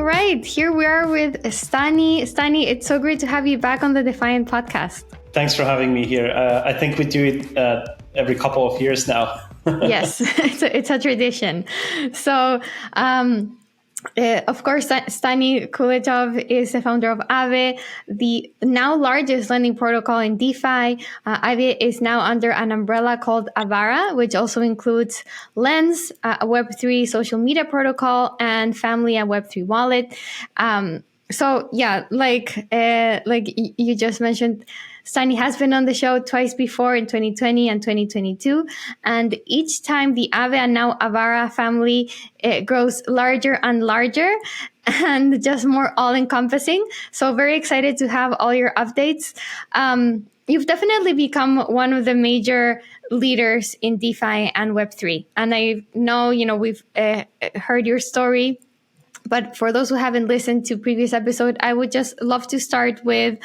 right, here we are with Stani. Stani, it's so great to have you back on the Defiant podcast. Thanks for having me here. I think we do it every couple of years now. Yes, it's a tradition. So, of course, Stani Kulechov is the founder of Aave, the now largest lending protocol in DeFi. Aave is now under an umbrella called Avara, which also includes Lens, a Web3 social media protocol, and Family, a Web3 wallet. So yeah, like you just mentioned, Stani has been on the show twice before in 2020 and 2022. And each time the Aave and now Avara family grows larger and larger and just more all-encompassing. So very excited to have all your updates. You've definitely become one of the major leaders in DeFi and Web3. And I know, we've heard your story. But for those who haven't listened to previous episode, I would just love to start with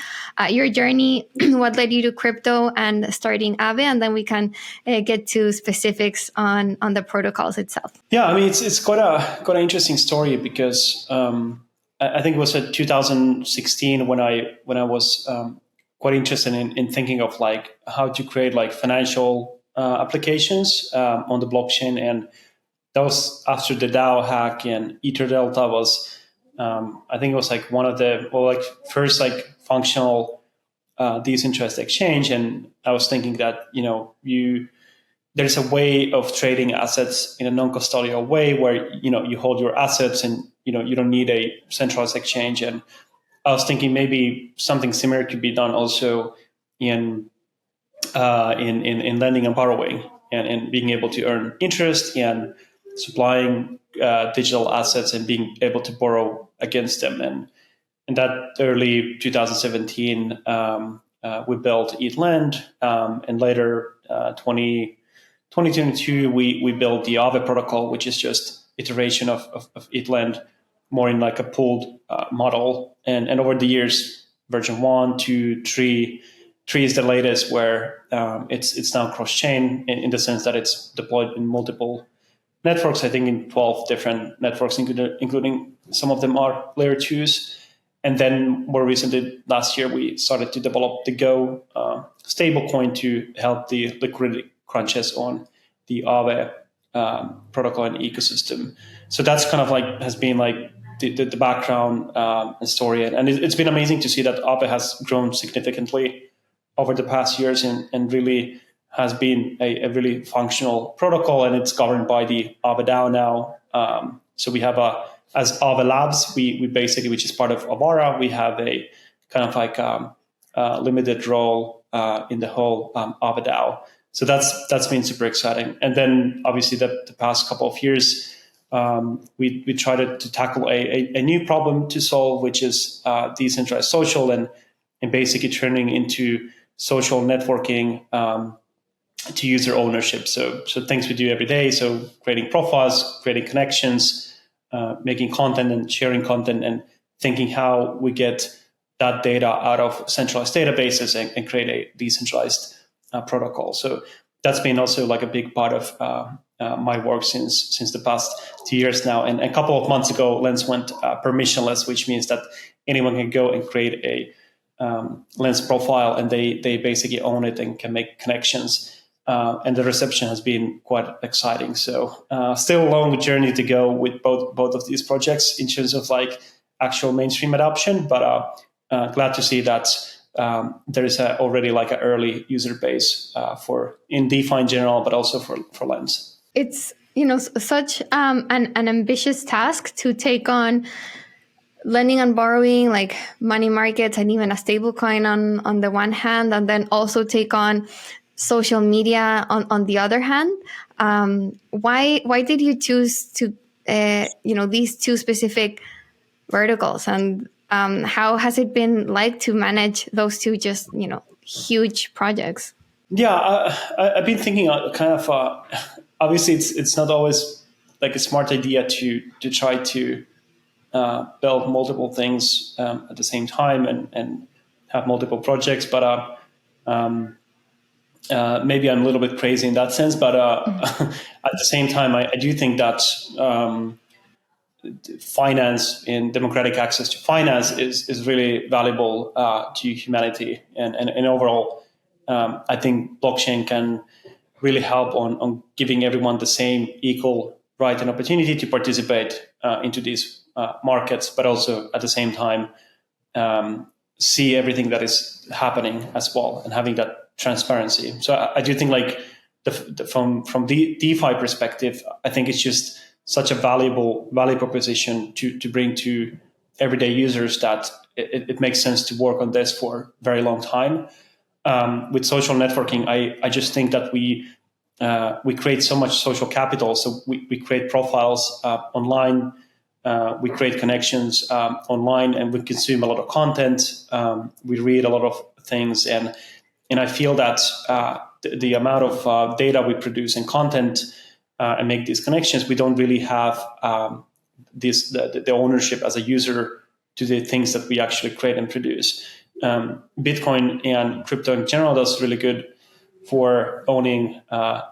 your journey, what led you to crypto and starting Aave, and then we can get to specifics on the protocols itself. Yeah, I mean, it's quite an interesting story because I think it was 2016 when I was quite interested in thinking of like how to create like financial applications on the blockchain. And that was after the DAO hack, and Ether Delta was, I think it was like one of the first like functional decentralized exchange. And I was thinking that there's a way of trading assets in a non-custodial way where you hold your assets and you don't need a centralized exchange. And I was thinking maybe something similar could be done also in lending and borrowing, and being able to earn interest and supplying digital assets and being able to borrow against them. And in that early 2017, we built ETHLend, and later 2022, we built the Aave protocol, which is just iteration of ETHLend, more in like a pooled model. And over the years, version 1, 2, 3 is the latest, where it's now cross-chain in the sense that it's deployed in multiple networks, I think in 12 different networks, including some of them are layer 2s. And then more recently, last year, we started to develop the Go stablecoin to help the liquidity crunches on the Aave protocol and ecosystem. So that's kind of like has been like the background and story. And it's been amazing to see that Aave has grown significantly over the past years and really has been a really functional protocol, and it's governed by the Aave DAO now. So we have as Aave Labs, we basically, which is part of Avara, we have a kind of like limited role in the whole Aave DAO. So that's been super exciting. And then obviously the past couple of years, we tried to tackle a new problem to solve, which is decentralized social and basically turning into social networking to user ownership. So things we do every day. So creating profiles, creating connections, making content and sharing content, and thinking how we get that data out of centralized databases and create a decentralized protocol. So that's been also like a big part of my work since the past 2 years now. And a couple of months ago, Lens went permissionless, which means that anyone can go and create a Lens profile, and they basically own it and can make connections. And the reception has been quite exciting. So still a long journey to go with both of these projects in terms of like actual mainstream adoption, but glad to see that there is already like an early user base in DeFi in general, but also for Lens. It's such an ambitious task to take on lending and borrowing, like money markets and even a stablecoin on the one hand, and then also take on social media on the other hand. Why did you choose to these two specific verticals, and how has it been like to manage those two just huge projects? Yeah, I've been thinking kind of obviously it's not always like a smart idea to try to build multiple things at the same time and have multiple projects, but maybe I'm a little bit crazy in that sense, but at the same time, I do think that finance and democratic access to finance is really valuable to humanity. And overall, I think blockchain can really help on giving everyone the same equal right and opportunity to participate into these markets, but also at the same time see everything that is happening as well and having that transparency. So I do think like from the DeFi perspective, I think it's just such a valuable value proposition to bring to everyday users that it makes sense to work on this for a very long time. With social networking, I just think that we create so much social capital. So we create profiles online, we create connections online, and we consume a lot of content. We read a lot of things, and I feel that the amount of data we produce and content and make these connections, we don't really have the ownership as a user to the things that we actually create and produce. Bitcoin and crypto in general is really good for owning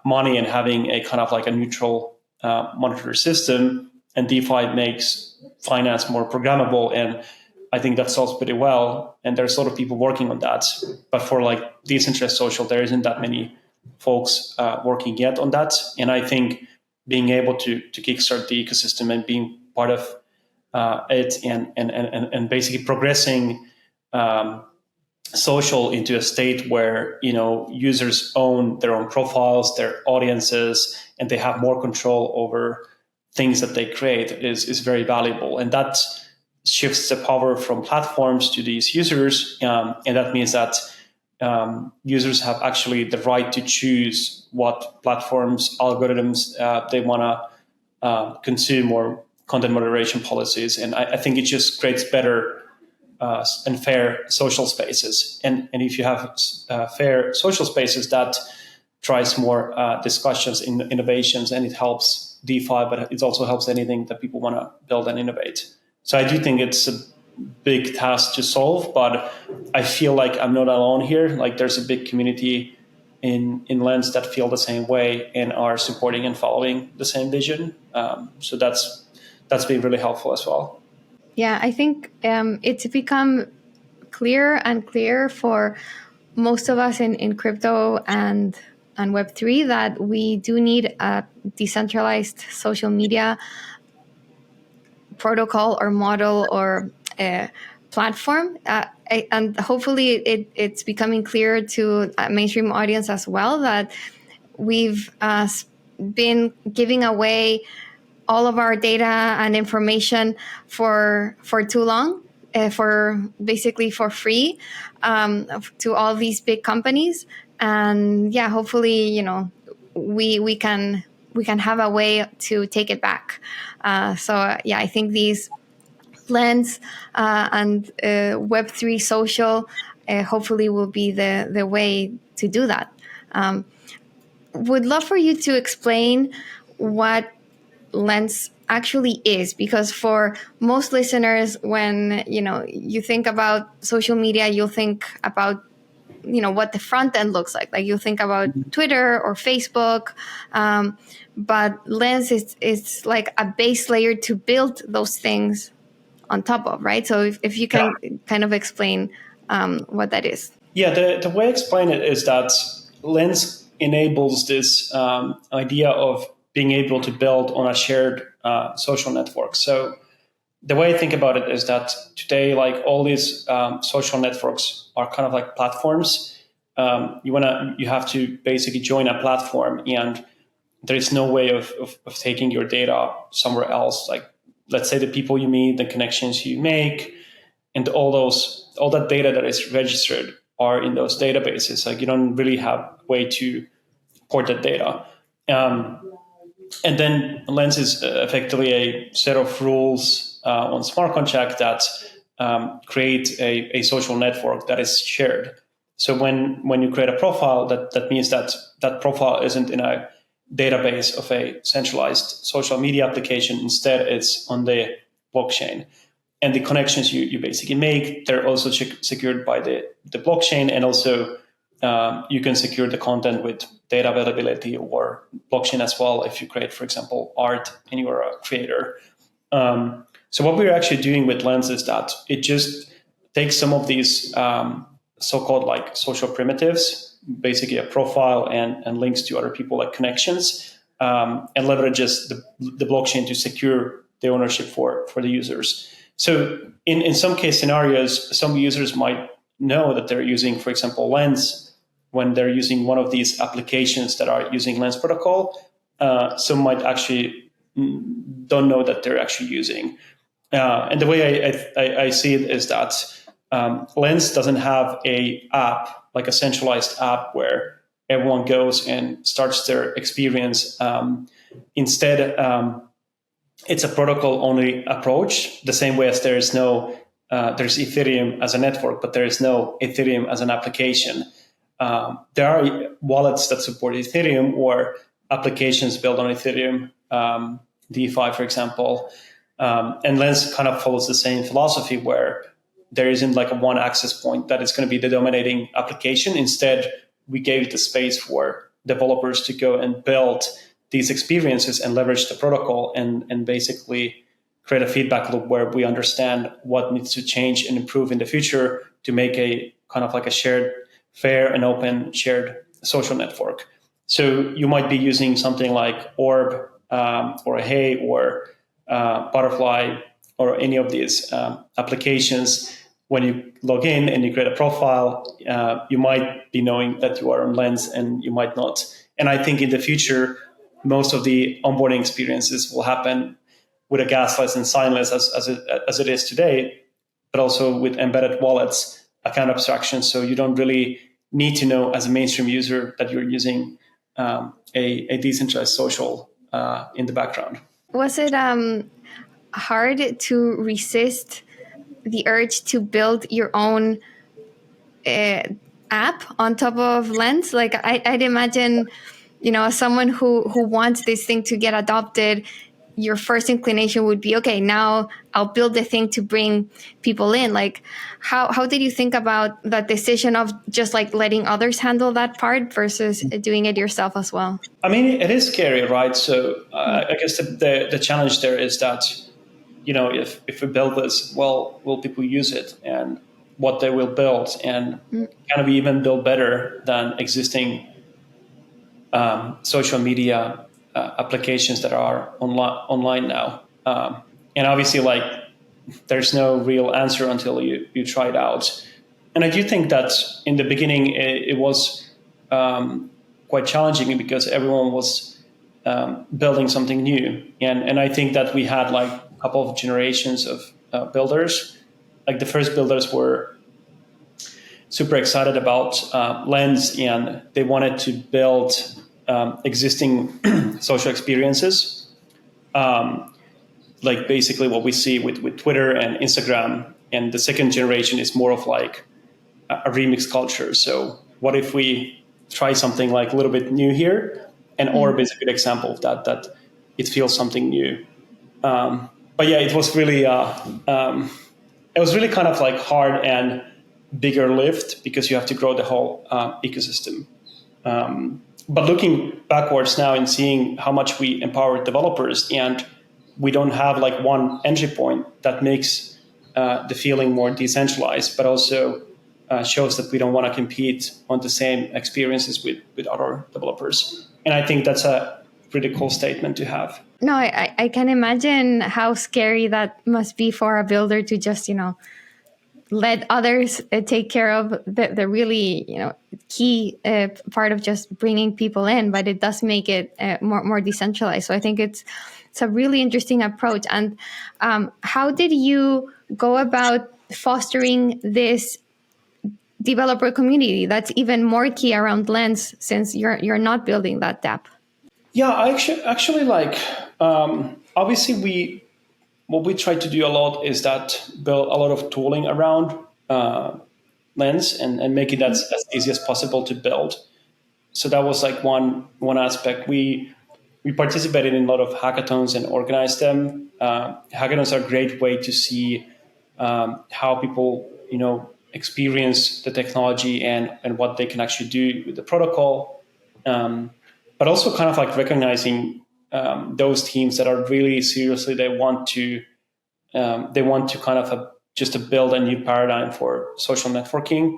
money and having a kind of like a neutral monetary system. And DeFi makes finance more programmable, and I think that solves pretty well. And there's a lot of people working on that. But for like decentralized social, there isn't that many folks working yet on that. And I think being able to kickstart the ecosystem and being part of it and basically progressing social into a state where users own their own profiles, their audiences, and they have more control over things that they create is very valuable. And that shifts the power from platforms to these users, and that means that users have actually the right to choose what platforms, algorithms they want to consume, or content moderation policies. And I think it just creates better and fair social spaces. And if you have fair social spaces, that drives more discussions, innovations, and it helps DeFi, but it also helps anything that people want to build and innovate. So I do think it's a big task to solve, but I feel like I'm not alone here. Like there's a big community in Lens that feel the same way and are supporting and following the same vision. So that's been really helpful as well. Yeah, I think it's become clearer and clearer for most of us in crypto and Web3 that we do need a decentralized social media protocol or model or platform. And hopefully it's becoming clearer to a mainstream audience as well that we've been giving away all of our data and information for too long, for basically for free to all these big companies. And yeah, hopefully, we can have a way to take it back. So yeah, I think these Lens and Web3 social hopefully will be the way to do that. Would love for you to explain what Lens actually is, because for most listeners, when you think about social media, you'll think about what the front end looks like you think about Twitter or Facebook, but Lens is like a base layer to build those things on top of, right? So if you can kind of explain what that is. Yeah, the way I explain it is that Lens enables this idea of being able to build on a shared social network. So the way I think about it is that today, like all these social networks are kind of like platforms. You have to basically join a platform, and there is no way of taking your data somewhere else. Like let's say the people you meet, the connections you make, and all that data that is registered are in those databases. Like you don't really have a way to port that data. And then Lens is effectively a set of rules on smart contract that create a social network that is shared. So when you create a profile, that means that profile isn't in a database of a centralized social media application. Instead, it's on the blockchain. And the connections you basically make, they're also secured by the blockchain, and also you can secure the content with data availability or blockchain as well if you create, for example, art and you're a creator. So what we're actually doing with Lens is that it just takes some of these so-called like social primitives, basically a profile and links to other people like connections, and leverages the blockchain to secure the ownership for the users. So in some case scenarios, some users might know that they're using, for example, Lens when they're using one of these applications that are using Lens protocol. Some might actually don't know that they're actually using. And the way I see it is that Lens doesn't have a app, like a centralized app where everyone goes and starts their experience. Instead, it's a protocol-only approach, the same way as there's Ethereum as a network, but there is no Ethereum as an application. There are wallets that support Ethereum or applications built on Ethereum, DeFi, for example. And Lens kind of follows the same philosophy where there isn't like a one access point that is going to be the dominating application. Instead, we gave the space for developers to go and build these experiences and leverage the protocol and basically create a feedback loop where we understand what needs to change and improve in the future to make a kind of like a shared, fair and open shared social network. So you might be using something like Orb or Hey or Butterfly or any of these applications. When you log in and you create a profile, you might be knowing that you are on Lens and you might not. And I think in the future, most of the onboarding experiences will happen with a gasless and signless as it is today, but also with embedded wallets, account abstraction. So you don't really need to know as a mainstream user that you're using a decentralized social in the background. Was it hard to resist the urge to build your own app on top of Lens? Like I'd imagine, as someone who wants this thing to get adopted, your first inclination would be, okay, now I'll build the thing to bring people in. Like, how did you think about that decision of just like letting others handle that part versus doing it yourself as well? I mean, it is scary, right? So I guess the challenge there is that, if we build this, well, will people use it and what they will build? And can we even build better than existing social media applications that are online now? And obviously, like, there's no real answer until you try it out. And I do think that in the beginning, it was quite challenging because everyone was building something new. And I think that we had like a couple of generations of builders. Like the first builders were super excited about Lens and they wanted to build existing social experiences. Like basically what we see with Twitter and Instagram. And the second generation is more of like a remix culture. So what if we try something like a little bit new here? And Orb is a good example of that it feels something new. But yeah, it was really kind of like hard and bigger lift because you have to grow the whole ecosystem. But looking backwards now and seeing how much we empower developers, and we don't have like one entry point that makes the feeling more decentralized, but also shows that we don't want to compete on the same experiences with other developers. And I think that's a pretty cool statement to have. No, I can imagine how scary that must be for a builder to just, let others take care of the really, key part of just bringing people in, but it does make it more decentralized. So I think it's a really interesting approach. And how did you go about fostering this developer community that's even more key around Lens since you're not building that dApp? Yeah, I actually like, obviously what we try to do a lot is that build a lot of tooling around Lens and make it as easy as possible to build. So that was like one aspect. We participated in a lot of hackathons and organized them. Hackathons are a great way to see how people, experience the technology and what they can actually do with the protocol. But also kind of like recognizing those teams that are really seriously they want to kind of just to build a new paradigm for social networking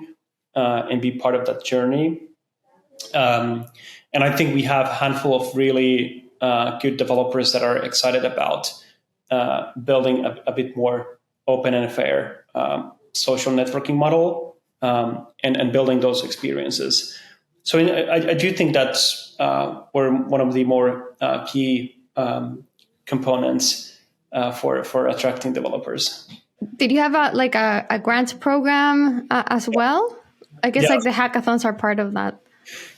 and be part of that journey. And I think we have a handful of really good developers that are excited about building a bit more open and fair social networking model and building those experiences. So I do think that's one of the more key components for attracting developers. Did you have a grants program as well? I guess Yeah. like the hackathons are part of that.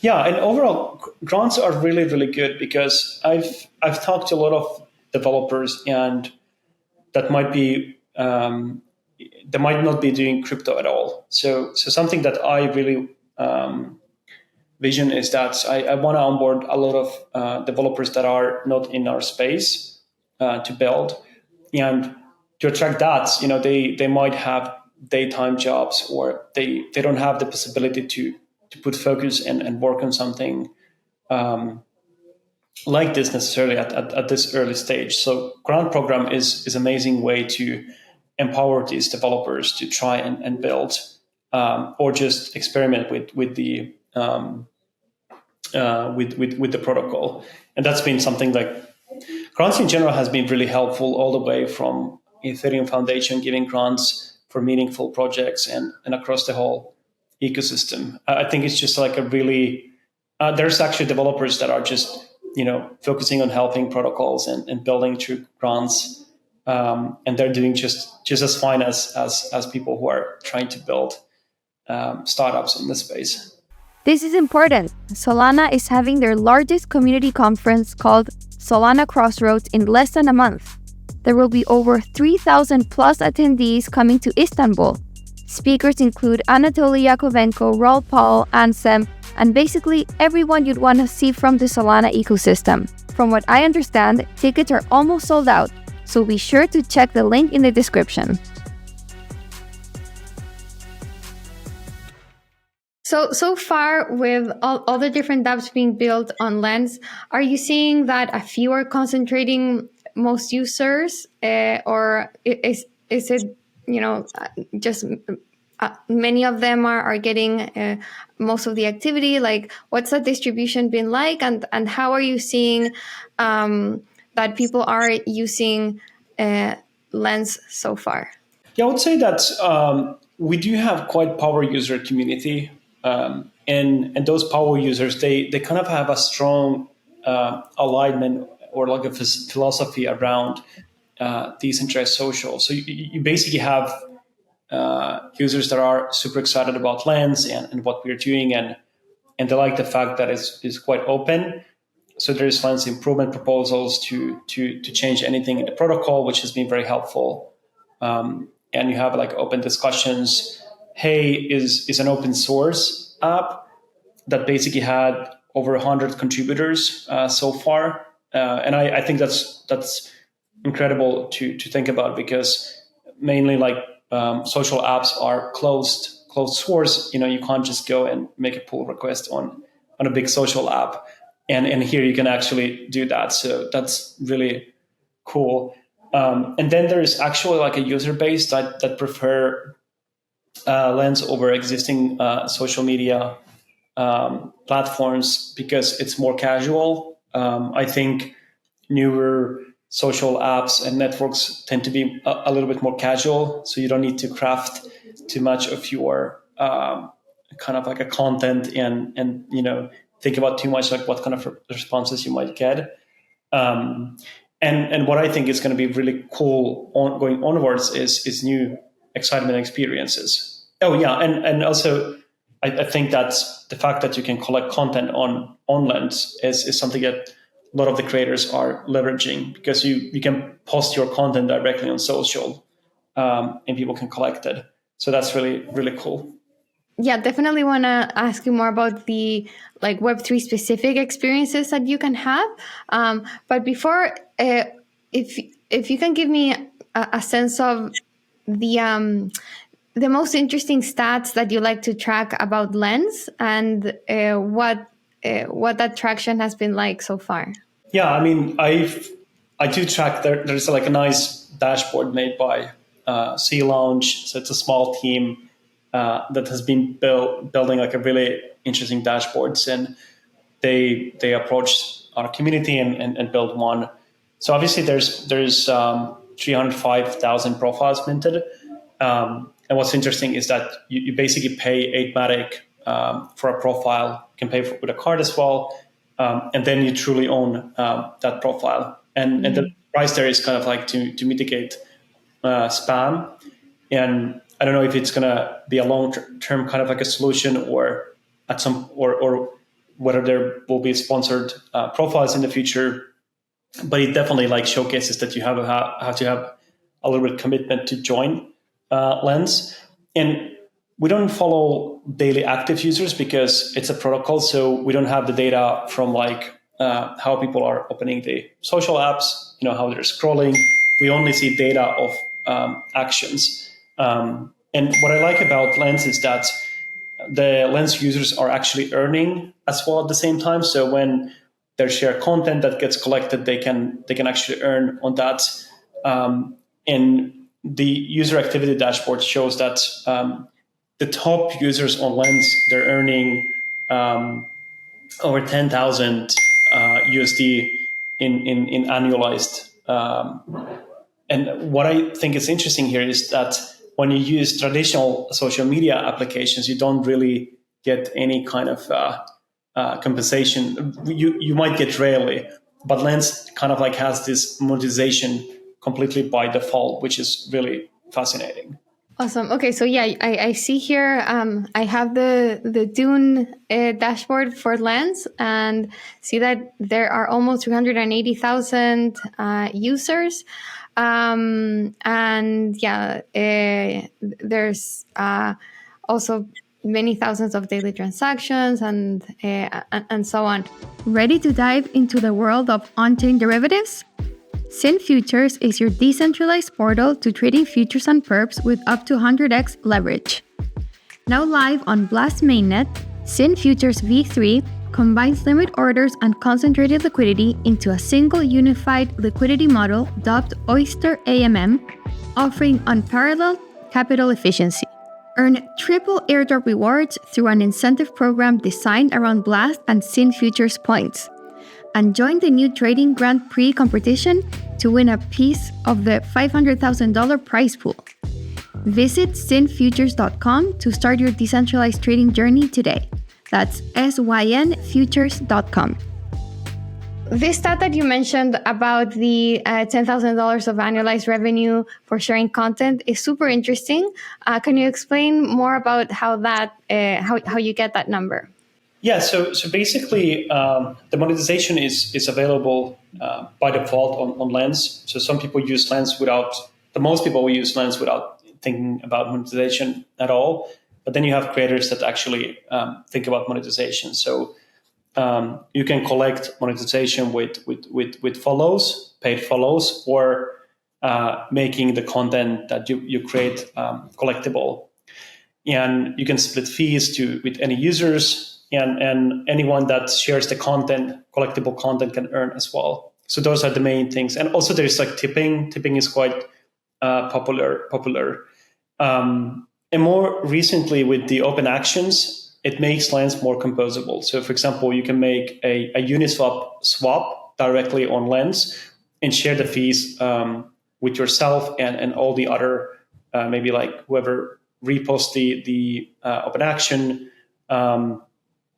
Yeah, and overall, grants are really, really good because I've talked to a lot of developers, and that might be they might not be doing crypto at all. So something that I really vision is that I want to onboard a lot of developers that are not in our space to build, and to attract that, they might have daytime jobs, or they don't have the possibility to put focus and work on something like this necessarily at this early stage. So grant program is amazing way to empower these developers to try and build or just experiment with the with the protocol. And that's been something like grants in general has been really helpful, all the way from Ethereum Foundation giving grants for meaningful projects and across the whole ecosystem. I think it's just like a really there's actually developers that are just focusing on helping protocols and building through grants, and they're doing just as fine as people who are trying to build startups in this space. This is important. Solana is having their largest community conference called Solana Crossroads in less than a month. There will be over 3,000 plus attendees coming to Istanbul. Speakers include Anatoly Yakovenko, Raul Paul, Ansem, and basically everyone you'd want to see from the Solana ecosystem. From what I understand, tickets are almost sold out, so be sure to check the link in the description. So far, with all the different dApps being built on Lens, are you seeing that a few are concentrating most users, or is it just many of them are getting most of the activity? Like, what's the distribution been like, and how are you seeing that people are using Lens so far? Yeah, I would say that we do have quite power user community, and those power users they kind of have a strong alignment or like a philosophy around decentralized social. So you basically have users that are super excited about Lens and what we're doing, and they like the fact that it's quite open. So there's Lens improvement proposals to change anything in the protocol, which has been very helpful. And you have like open discussions. Hey is an open source app that basically had over 100 contributors so far, and I think that's incredible to think about, because mainly like social apps are closed source. You can't just go and make a pull request on a big social app, and here you can actually do that. So that's really cool. And then there is actually like a user base that prefer Lens over existing social media platforms because it's more casual. I think newer social apps and networks tend to be a little bit more casual, so you don't need to craft too much of your kind of like a content and think about too much like what kind of responses you might get. And what I think is going to be really cool going onwards is new excitement experiences. Oh yeah, and also I think that the fact that you can collect content on Lens is something that a lot of the creators are leveraging, because you can post your content directly on social, and people can collect it. So that's really, really cool. Yeah, definitely want to ask you more about the like Web3 specific experiences that you can have. But before, if you can give me a sense of the most interesting stats that you like to track about Lens, and what that traction has been like so far. Yeah, I mean, I do track. There's like a nice dashboard made by Sea Launch. So it's a small team that has been building like a really interesting dashboards, and they approach our community and build one. So obviously there's 305,000 profiles minted. And what's interesting is that you basically pay 8matic for a profile. You can pay with a card as well. And then you truly own that profile. And the price there is kind of like to mitigate spam. And I don't know if it's going to be a long-term kind of like a solution or at some or whether there will be sponsored profiles in the future. But it definitely like showcases that you have to have a little bit of commitment to join Lens. And we don't follow daily active users because it's a protocol, so we don't have the data from like how people are opening the social apps, how they're scrolling. We only see data of actions. And what I like about Lens is that the Lens users are actually earning as well at the same time. So when they share content that gets collected, they can actually earn on that. And the user activity dashboard shows that the top users on Lens, they're earning over 10,000 USD in annualized. And what I think is interesting here is that when you use traditional social media applications, you don't really get any kind of compensation. You might get rarely, but Lens kind of like has this monetization completely by default, which is really fascinating. Awesome. Okay, so yeah, I see here. I have the Dune dashboard for Lens, and see that there are almost 380,000 users. And yeah, there's also many thousands of daily transactions and so on. Ready to dive into the world of on-chain derivatives? Syn Futures is your decentralized portal to trading futures and perps with up to 100x leverage. Now live on Blast mainnet, Syn Futures v3 combines limit orders and concentrated liquidity into a single unified liquidity model dubbed Oyster AMM, offering unparalleled capital efficiency. Earn triple airdrop rewards through an incentive program designed around Blast and Syn Futures points. And join the new Trading Grand Prix competition to win a piece of the $500,000 prize pool. Visit synfutures.com to start your decentralized trading journey today. That's synfutures.com. This stat that you mentioned about the $10,000 of annualized revenue for sharing content is super interesting. Can you explain more about how you get that number? Yeah, so basically, the monetization is available by default on Lens. So some people use Lens most people will use Lens without thinking about monetization at all. But then you have creators that actually think about monetization. So you can collect monetization with follows, paid follows, or making the content that you create collectible. And you can split fees with any users. And anyone that shares the content, collectible content, can earn as well. So those are the main things. And also there's like tipping. Tipping is quite popular. And more recently with the open actions, it makes Lens more composable. So for example, you can make a Uniswap swap directly on Lens and share the fees with yourself and all the other, maybe like whoever reposts the open action.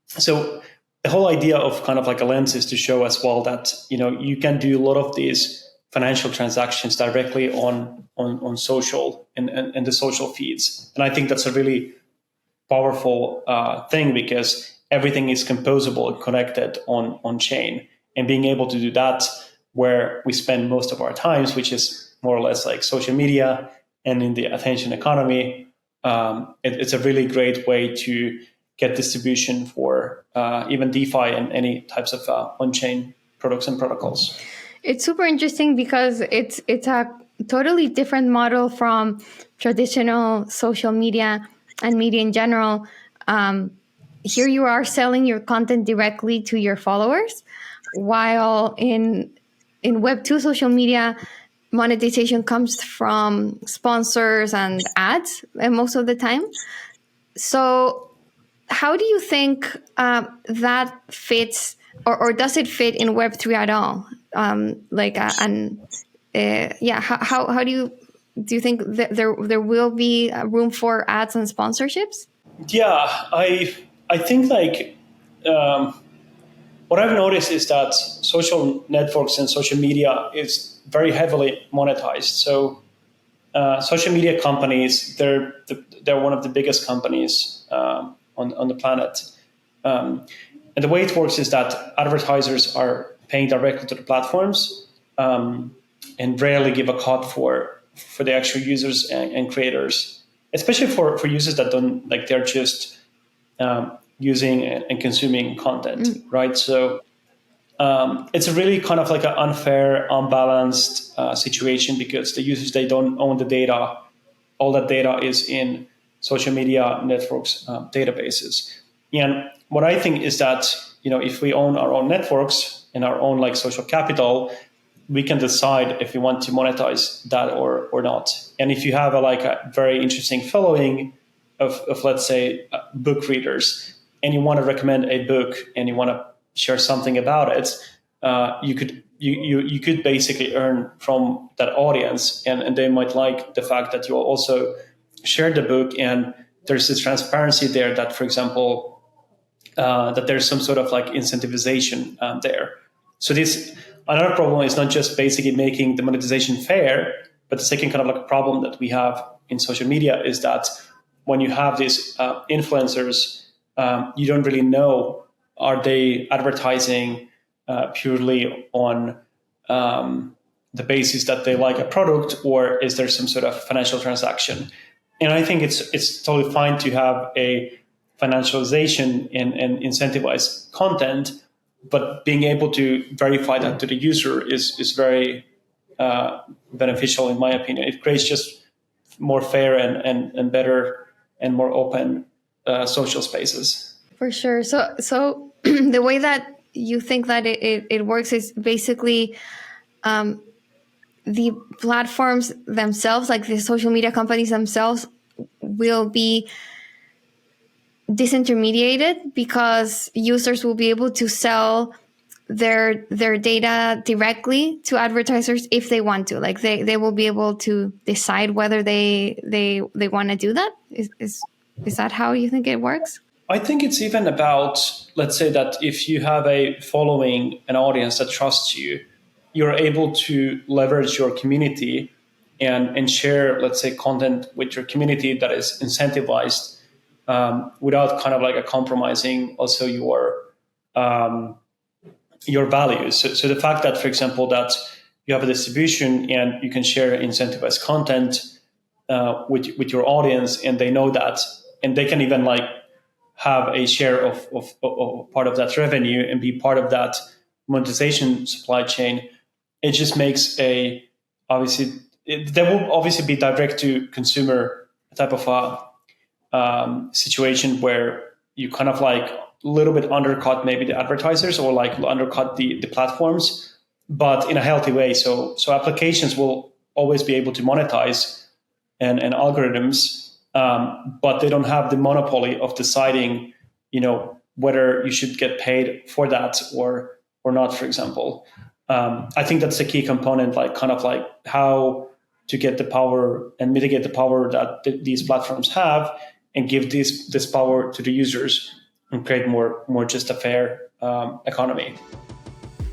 So the whole idea of kind of like a Lens is to show as well that, you can do a lot of these financial transactions directly on social and the social feeds. And I think that's a really powerful thing because everything is composable and connected on chain. And being able to do that where we spend most of our times, which is more or less like social media and in the attention economy, it's a really great way to get distribution for even DeFi and any types of on-chain products and protocols. It's super interesting because it's a totally different model from traditional social media and media in general. Here you are selling your content directly to your followers. while in Web2 social media, monetization comes from sponsors and ads most of the time. So how do you think that fits, or does it fit in Web3 at all? How do you think that there will be room for ads and sponsorships? Yeah, I think what I've noticed is that social networks and social media is very heavily monetized. So social media companies, they're one of the biggest companies on the planet. And the way it works is that advertisers are paying directly to the platforms and rarely give a cut for the actual users and creators, especially for users that don't, like, they're just using and consuming content, right? So it's a really kind of like an unfair, unbalanced situation, because the users, they don't own the data. All that data is in social media networks databases. And what I think is that, if we own our own networks and our own like social capital, we can decide if we want to monetize that or not. And if you have a very interesting following of let's say book readers, and you want to recommend a book and you want to share something about it, you could basically earn from that audience, and they might like the fact that you also share the book, and there's this transparency there that, for example, that there's some sort of like incentivization there. So another problem is not just basically making the monetization fair, but the second kind of like problem that we have in social media is that when you have these influencers, you don't really know, are they advertising purely on the basis that they like a product, or is there some sort of financial transaction? And I think it's totally fine to have a financialization and incentivize content, but being able to verify that to the user is very beneficial, in my opinion. It creates just more fair and better and more open social spaces. For sure. So the way that you think that it works is basically the platforms themselves, like the social media companies themselves, will be disintermediated, because users will be able to sell their data directly to advertisers if they want to. Like they will be able to decide whether they want to do that. Is that how you think it works? I think it's even about, let's say that if you have a following, an audience that trusts you, you're able to leverage your community and share, let's say, content with your community that is incentivized without kind of like a compromising also your values. So the fact that, for example, that you have a distribution and you can share incentivized content with your audience, and they know that, and they can even like have a share of part of that revenue and be part of that monetization supply chain. It just makes there will obviously be direct to consumer type of situation where you kind of like a little bit undercut maybe the advertisers, or like undercut the platforms, but in a healthy way. So applications will always be able to monetize and algorithms, but they don't have the monopoly of deciding, whether you should get paid for that or not, for example. I think that's the key component, like kind of like how to get the power and mitigate the power that these platforms have, and give this power to the users and create more just a fair economy.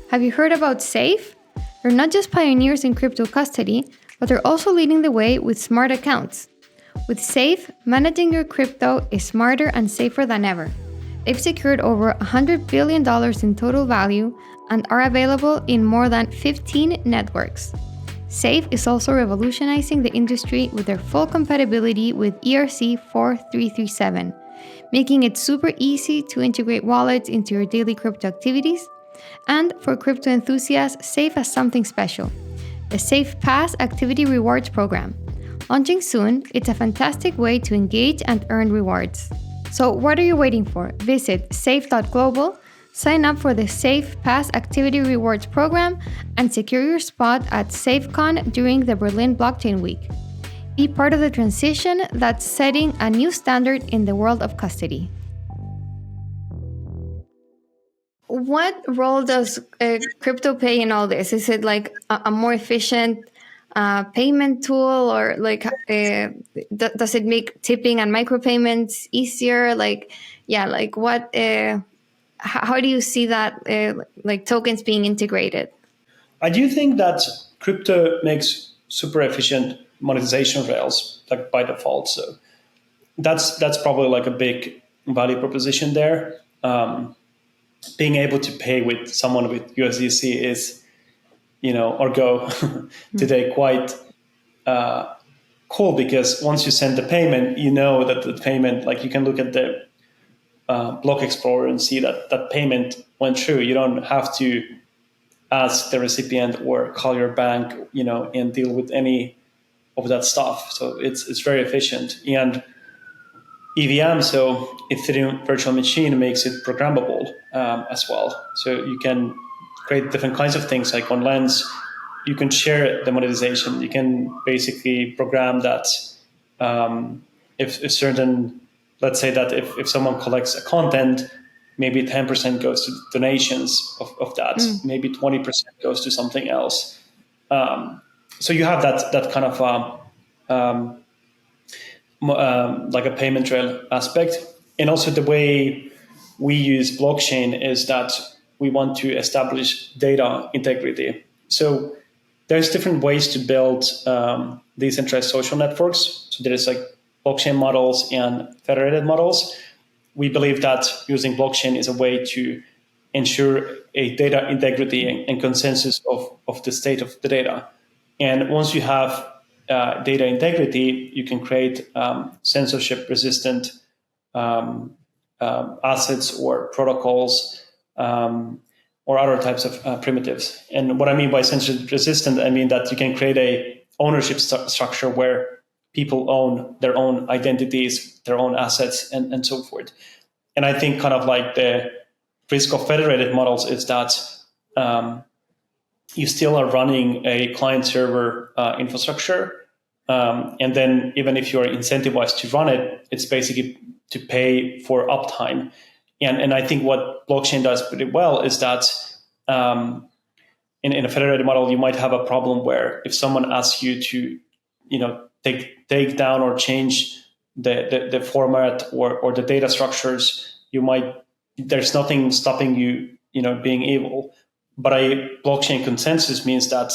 Have you heard about Safe? They're not just pioneers in crypto custody, but they're also leading the way with smart accounts. With Safe, managing your crypto is smarter and safer than ever. They've secured over $100 billion in total value and are available in more than 15 networks. Safe is also revolutionizing the industry with their full compatibility with ERC 4337, making it super easy to integrate wallets into your daily crypto activities. And for crypto enthusiasts, Safe has something special: the Safe Pass Activity Rewards Program. Launching soon, it's a fantastic way to engage and earn rewards. So what are you waiting for? Visit safe.global Sign up for the Safe Pass Activity Rewards program and secure your spot at SafeCon during the Berlin Blockchain Week. Be part of the transition that's setting a new standard in the world of custody. What role does crypto play in all this? Is it like a more efficient payment tool, or like does it make tipping and micropayments easier? What? How do you see that like tokens being integrated? I do think that crypto makes super efficient monetization rails like by default. So that's probably like a big value proposition there. Being able to pay with someone with USDC is, or Go today quite cool, because once you send the payment, you know that the payment, like you can look at the Block Explorer and see that that payment went through. You don't have to ask the recipient or call your bank, and deal with any of that stuff. So it's very efficient. And EVM, so Ethereum Virtual Machine, makes it programmable as well. So you can create different kinds of things. Like on Lens, you can share the monetization. You can basically program that if certain, let's say that if someone collects a content, maybe 10% goes to donations of that. Maybe 20% goes to something else. So you have that kind of like a payment trail aspect. And also the way we use blockchain is that we want to establish data integrity. So there's different ways to build decentralized social networks. So there's like blockchain models and federated models. We believe that using blockchain is a way to ensure a data integrity and consensus of the state of the data. And once you have data integrity, you can create censorship-resistant assets or protocols or other types of primitives. And what I mean by censorship-resistant, I mean that you can create a ownership structure where people own their own identities, their own assets, and so forth. And I think kind of like the risk of federated models is that you still are running a client-server infrastructure. And then even if you're incentivized to run it, it's basically to pay for uptime. And I think what blockchain does pretty well is that in a federated model, you might have a problem where if someone asks you to, take down or change the format or the data structures, there's nothing stopping you, being able. But a blockchain consensus means that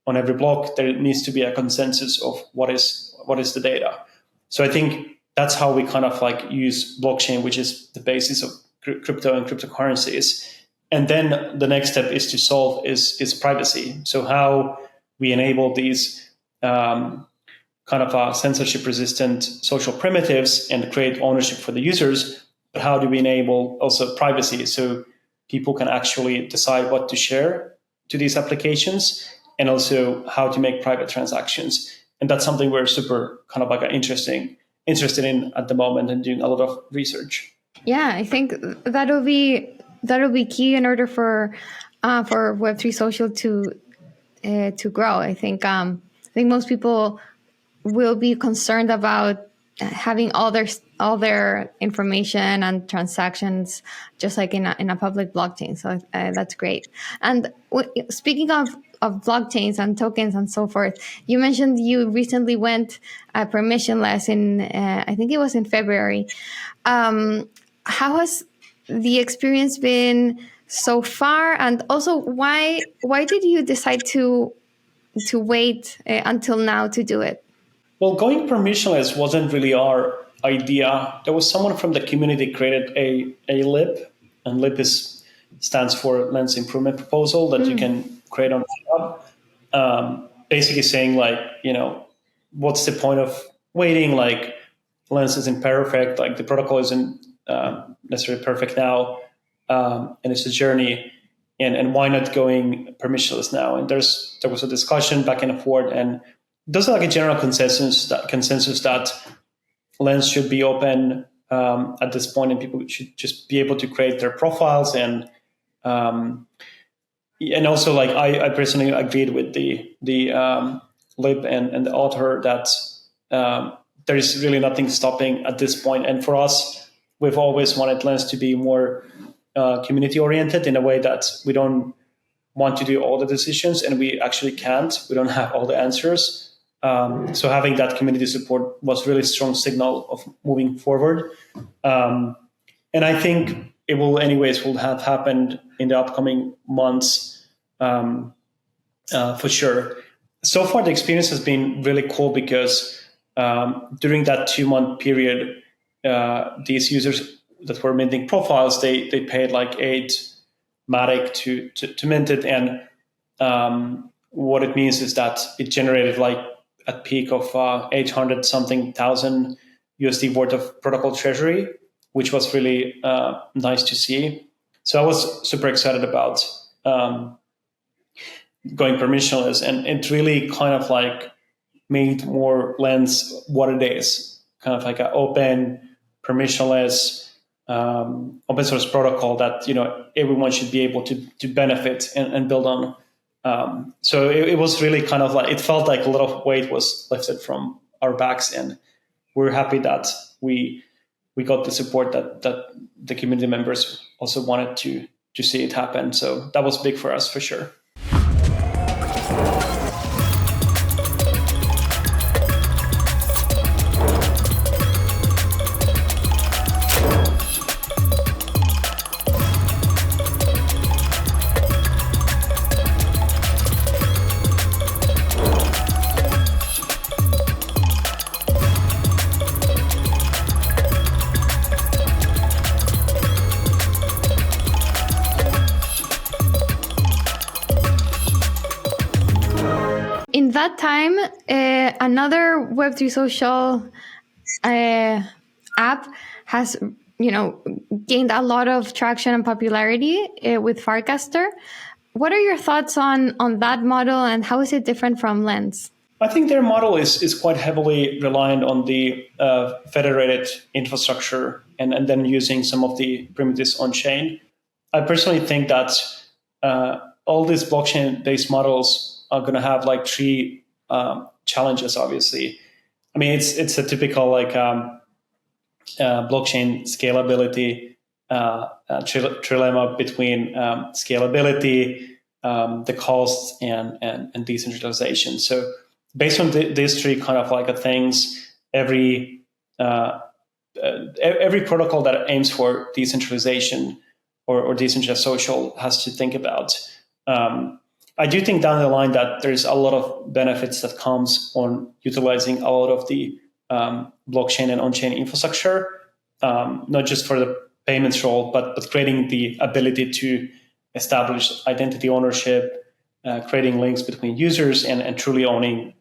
on every block there needs to be a consensus of what is the data. So I think that's how we kind of like use blockchain, which is the basis of crypto and cryptocurrencies. And then the next step is to solve is privacy. So how we enable these kind of censorship-resistant social primitives and create ownership for the users, but how do we enable also privacy so people can actually decide what to share to these applications, and also how to make private transactions. And that's something we're super kind of like interested in at the moment and doing a lot of research. Yeah, I think that'll be key in order for Web3 social to grow. I think most people will be concerned about having all their information and transactions just like in a public blockchain. So that's great. And speaking of blockchains and tokens and so forth, you mentioned you recently went permissionless in I think it was in February. How has the experience been so far? And also, why did you decide to wait until now to do it? Well, going permissionless wasn't really our idea. There was someone from the community created a LIP, and LIP stands for Lens Improvement Proposal that you can create on GitHub. Basically saying like, what's the point of waiting? Like Lens isn't perfect, like the protocol isn't necessarily perfect now, and it's a journey. And why not going permissionless now? And there was a discussion back and forth, and there's like a general consensus that Lens should be open at this point, and people should just be able to create their profiles and And also, like I personally agreed with the lib and the author that there is really nothing stopping at this point. And for us, we've always wanted Lens to be more community oriented in a way that we don't want to do all the decisions, and we actually can't. We don't have all the answers. So having that community support was really strong signal of moving forward. And I think it will have happened in the upcoming months for sure. So far, the experience has been really cool because during that 2-month period, these users that were minting profiles, they paid like 8 Matic to mint it. And what it means is that it generated like a peak of 800 something thousand USD worth of protocol treasury, which was really nice to see. So I was super excited about going permissionless, and it really kind of like made more Lens what it is, kind of like an open, permissionless, open source protocol that everyone should be able to benefit and build on. So it was really kind of like, it felt like a lot of weight was lifted from our backs, and we're happy that we got the support that the community members also wanted to see it happen. So that was big for us for sure. In that time, another Web3 social app has, gained a lot of traction and popularity with Farcaster. What are your thoughts on that model, and how is it different from Lens? I think their model is quite heavily reliant on the federated infrastructure and then using some of the primitives on chain. I personally think that all these blockchain-based models are going to have like 3 challenges. Obviously, I mean it's a typical like blockchain scalability trilemma between scalability, the costs, and decentralization. So based on these 3 kind of like things, every protocol that aims for decentralization or decentralized social has to think about. I do think down the line that there's a lot of benefits that comes on utilizing a lot of the blockchain and on-chain infrastructure, not just for the payments role, but creating the ability to establish identity ownership, creating links between users, and truly owning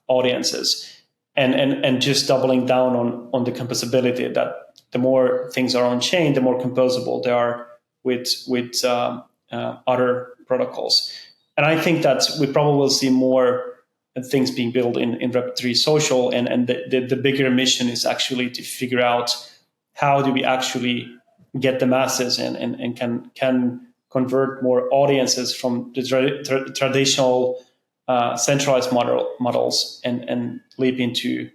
audiences, and just doubling down on the composability, that the more things are on chain, the more composable they are with other protocols. And I think that we probably will see more things being built in Web3 social, and the bigger mission is actually to figure out how do we actually get the masses and can convert more audiences from the traditional centralized models and leap into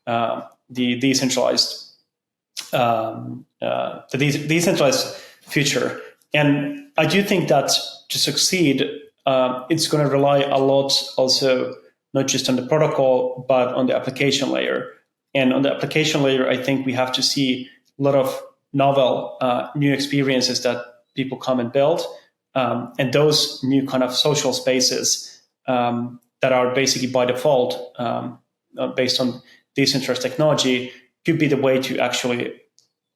the decentralized future. And I do think that to succeed, it's going to rely a lot also not just on the protocol, but on the application layer. And on the application layer, I think we have to see a lot of novel new experiences that people come and build. And those new kind of social spaces that are basically by default based on decentralized technology could be the way to actually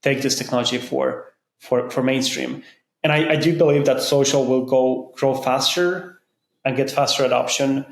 take this technology for mainstream. And I do believe that social will grow faster and get faster adoption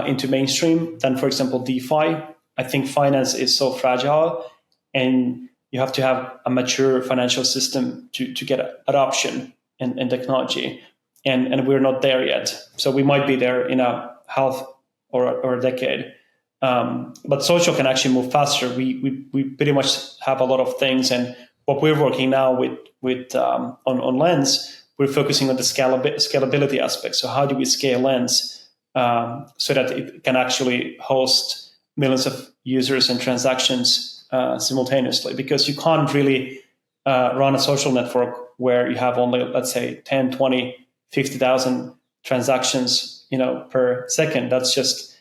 into mainstream than, for example, DeFi. I think finance is so fragile, and you have to have a mature financial system to get adoption in technology. And we're not there yet. So we might be there in a half or a decade. But social can actually move faster. We pretty much have a lot of things, and what we're working now with on Lens, we're focusing on the scalability aspect. So how do we scale Lens so that it can actually host millions of users and transactions simultaneously? Because you can't really run a social network where you have only, let's say, 10, 20, 50,000 transactions, per second. That's just,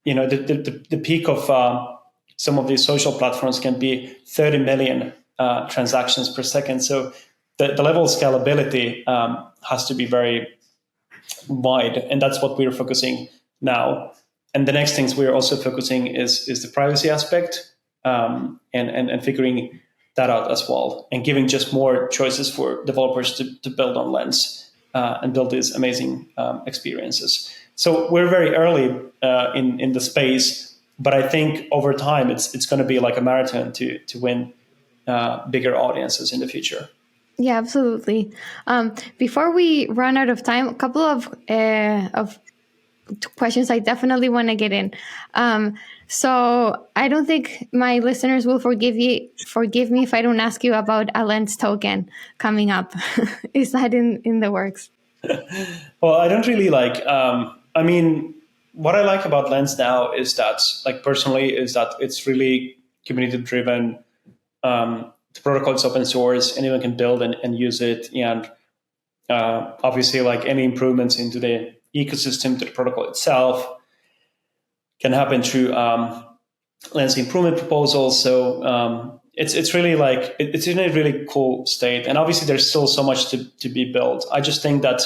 the peak of some of these social platforms can be 30 million transactions per second. So the level of scalability has to be very wide, and that's what we're focusing now. And the next things we're also focusing is the privacy aspect, and figuring that out as well, and giving just more choices for developers to build on Lens and build these amazing experiences. So we're very early in the space, but I think over time it's going to be like a marathon to win bigger audiences in the future. Yeah, absolutely. Before we run out of time, a couple of questions I definitely want to get in. So I don't think my listeners will forgive me if I don't ask you about a Lens token coming up. Is that in the works? Well, I don't really like. What I like about Lens now is that, personally, is that it's really community driven. The protocol is open source; anyone can build and use it. And obviously, any improvements into the ecosystem to the protocol itself can happen through Lens improvement proposals. So it's really it's in a really cool state. And obviously, there's still so much to be built. I just think that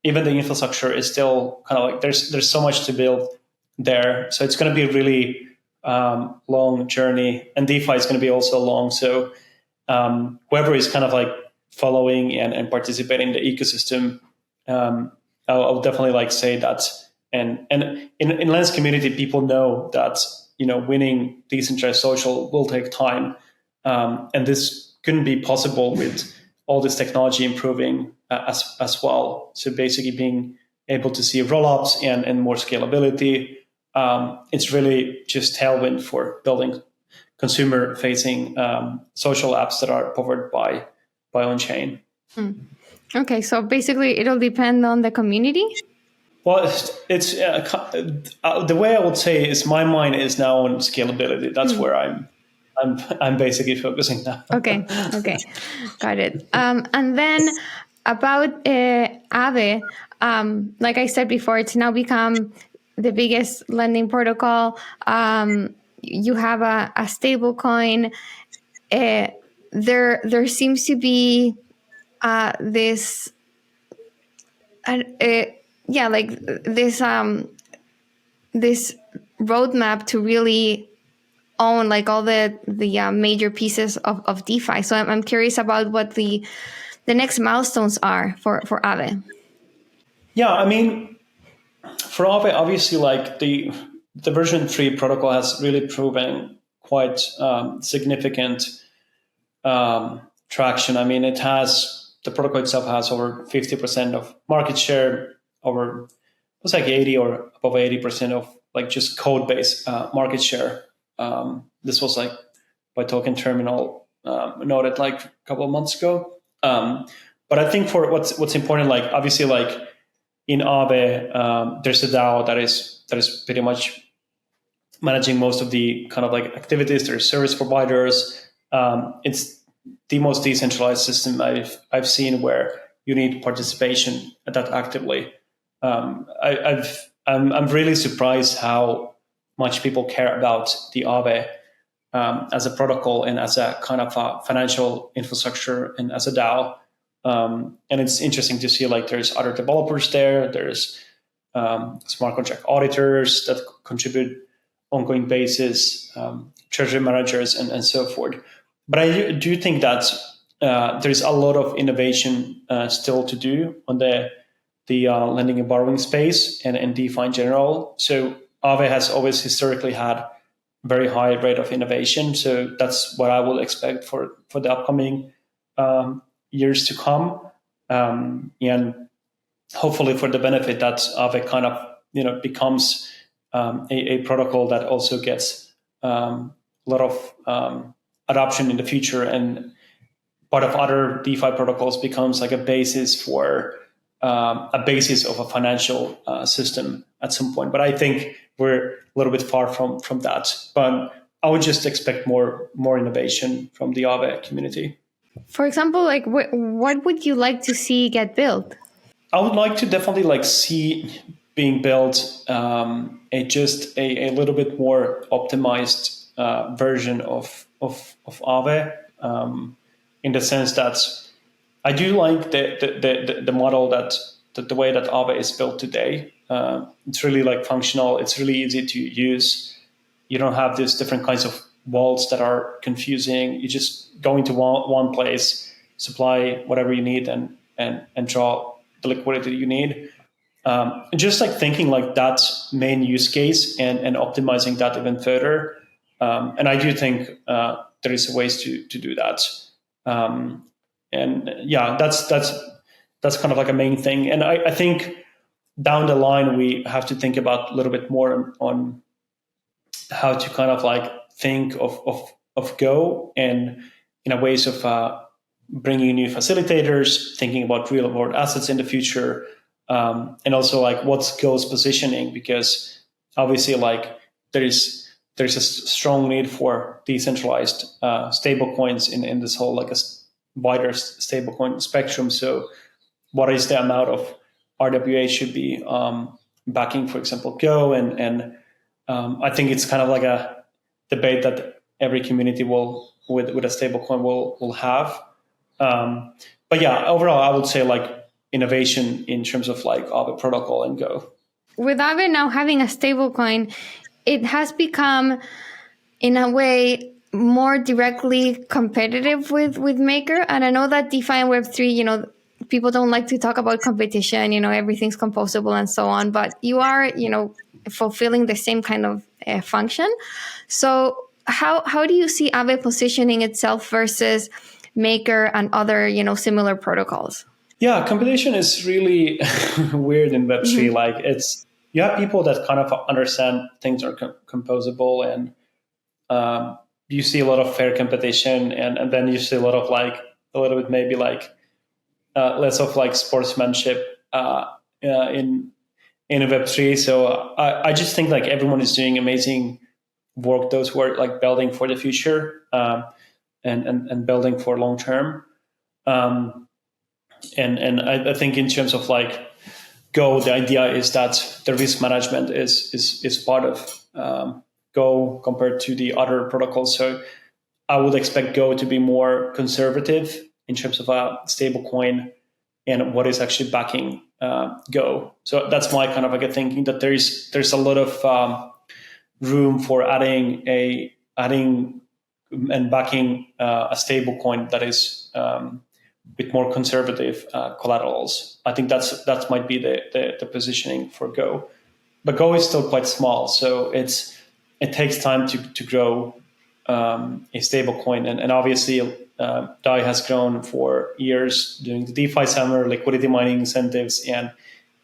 even the infrastructure is still kind of there's so much to build there. So it's going to be a really long journey, and DeFi is going to be also long. So whoever is kind of following and participating in the ecosystem, I'll definitely say that. And in Lens community, people know that winning decentralized social will take time, and this couldn't be possible with all this technology improving as well. So basically, being able to see rollups and more scalability, it's really just tailwind for building consumer-facing social apps that are powered by on-chain. Okay, so basically, it'll depend on the community. Well, it's the way I would say is my mind is now on scalability. That's where I'm basically focusing now. Okay, got it. And then about Aave, like I said before, it's now become the biggest lending protocol. You have a stable coin. There seems to be this. This roadmap to really own all the major pieces of DeFi. So I'm curious about what the next milestones are for Aave. Yeah, I mean, for Aave, obviously, the version 3 protocol has really proven quite significant traction. I mean, the protocol itself has over 50% of market share, over it's 80 or above 80% of just code base market share. This was by Token Terminal noted a couple of months ago. But I think for what's important, obviously in Aave, there's a DAO that is pretty much managing most of the kind of activities. There's service providers. It's the most decentralized system I've seen where you need participation that actively. I'm really surprised how much people care about the Aave as a protocol and as a kind of a financial infrastructure and as a DAO. And it's interesting to see there's other developers there. There's smart contract auditors that contribute ongoing basis, treasury managers, and so forth. But I do think that there's a lot of innovation still to do on the lending and borrowing space and DeFi in general. So Aave has always historically had very high rate of innovation. So that's what I will expect for the upcoming years to come. And hopefully for the benefit that Aave kind of becomes a protocol that also gets a lot of adoption in the future, and part of other DeFi protocols becomes like a basis for a basis of a financial system at some point. But I think we're a little bit far from that. But I would just expect more innovation from the Aave community. For example, like what would you like to see get built? I would like to definitely like see being built a little bit more optimized version of Aave, in the sense that I do like the model that the way that Aave is built today. It's really like functional. It's really easy to use. You don't have these different kinds of vaults that are confusing. You just go into one place, supply whatever you need, and draw the liquidity you need. Just like thinking like that's main use case and optimizing that even further. And I do think there is ways to do that. And yeah, that's kind of like a main thing. And I think down the line, we have to think about a little bit more on how to kind of like think of Go and in a ways of bringing new facilitators, thinking about real world assets in the future, and also like what's Go's positioning, because obviously like there's a strong need for decentralized stable coins in this whole like a wider stablecoin spectrum. So what is the amount of RWA should be backing, for example, Go? And I think it's kind of like a debate that every community will with a stablecoin will have. But yeah, overall, I would say like innovation in terms of like Aave protocol and Go. With Aave now having a stablecoin, it has become, in a way, more directly competitive with Maker. And I know that DeFi and Web3, people don't like to talk about competition, everything's composable and so on, but you are, fulfilling the same kind of function. So how do you see Aave positioning itself versus Maker and other, similar protocols? Yeah, competition is really weird in Web3. Mm-hmm. Like you have people that kind of understand things are composable, and you see a lot of fair competition, and then you see a lot of like a little bit maybe like less of like sportsmanship in Web3. So I just think like everyone is doing amazing work. Those who are like building for the future and building for long term. And I think in terms of like Go, the idea is that the risk management is part of Go compared to the other protocols. So I would expect Go to be more conservative in terms of a stable coin and what is actually backing Go. So that's my kind of like a thinking that there's a lot of room for adding and backing a stable coin that is with more conservative collaterals. I think that might be the positioning for Go, but Go is still quite small, so it takes time to grow a stable coin, and obviously DAI has grown for years during the DeFi summer, liquidity mining incentives, and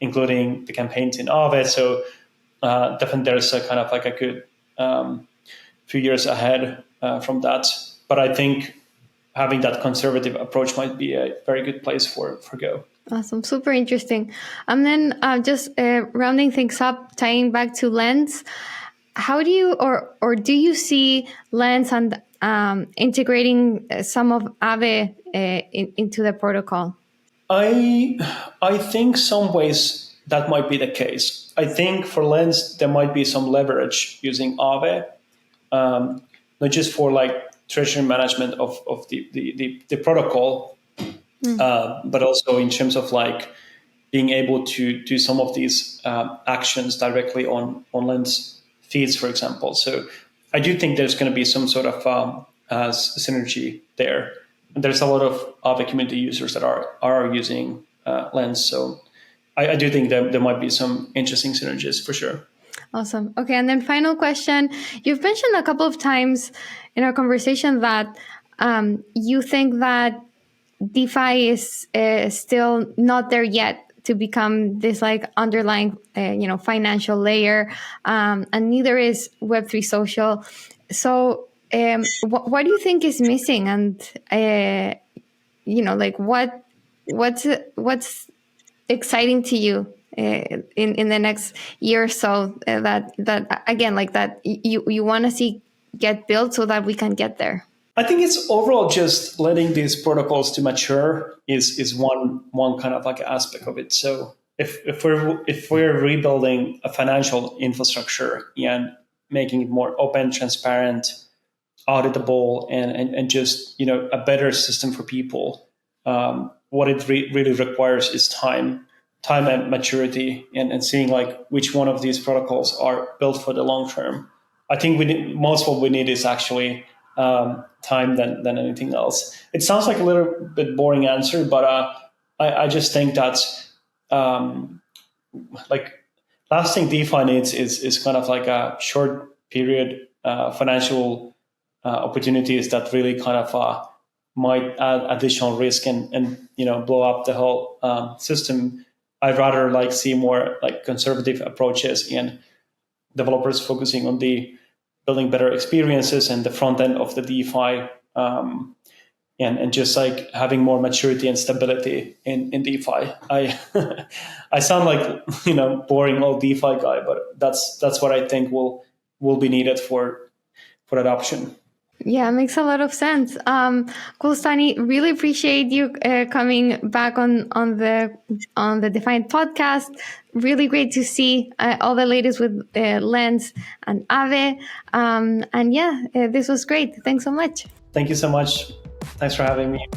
including the campaigns in Aave. So definitely there's a kind of like a good few years ahead from that. But I think having that conservative approach might be a very good place for Go. Awesome. Super interesting. And then just rounding things up, tying back to Lens, how do you, or do you see Lens and integrating some of Aave into the protocol? I think some ways that might be the case. I think for Lens, there might be some leverage using Aave, not just for like treasury management of the protocol, but also in terms of like being able to do some of these actions directly on Lens feeds, for example. So I do think there's going to be some sort of synergy there. And there's a lot of Aave community users that are using Lens. So I do think that there might be some interesting synergies for sure. Awesome. Okay. And then final question. You've mentioned a couple of times in our conversation that you think that DeFi is still not there yet to become this like underlying, financial layer, and neither is Web3 social. So what do you think is missing? And like what's exciting to you in the next year or so, that again, like that you want to see get built so that we can get there? I think it's overall just letting these protocols to mature is one kind of like aspect of it. So if we're rebuilding a financial infrastructure and making it more open, transparent, auditable, and just a better system for people, what it really requires is time and maturity, and seeing like which one of these protocols are built for the long term. I think most what we need is actually time than anything else. It sounds like a little bit boring answer, but I just think that like last thing DeFi needs is kind of like a short period financial opportunities that really kind of might add additional risk and blow up the whole system. I'd rather like see more like conservative approaches and developers focusing on the building better experiences and the front end of the DeFi, and just like having more maturity and stability in DeFi. I sound like boring old DeFi guy, but that's what I think will be needed for adoption. Yeah, makes a lot of sense. Cool, Stani. Really appreciate you coming back on the Defiant podcast. Really great to see all the latest with Lens and Aave. And yeah, this was great. Thanks so much. Thank you so much. Thanks for having me.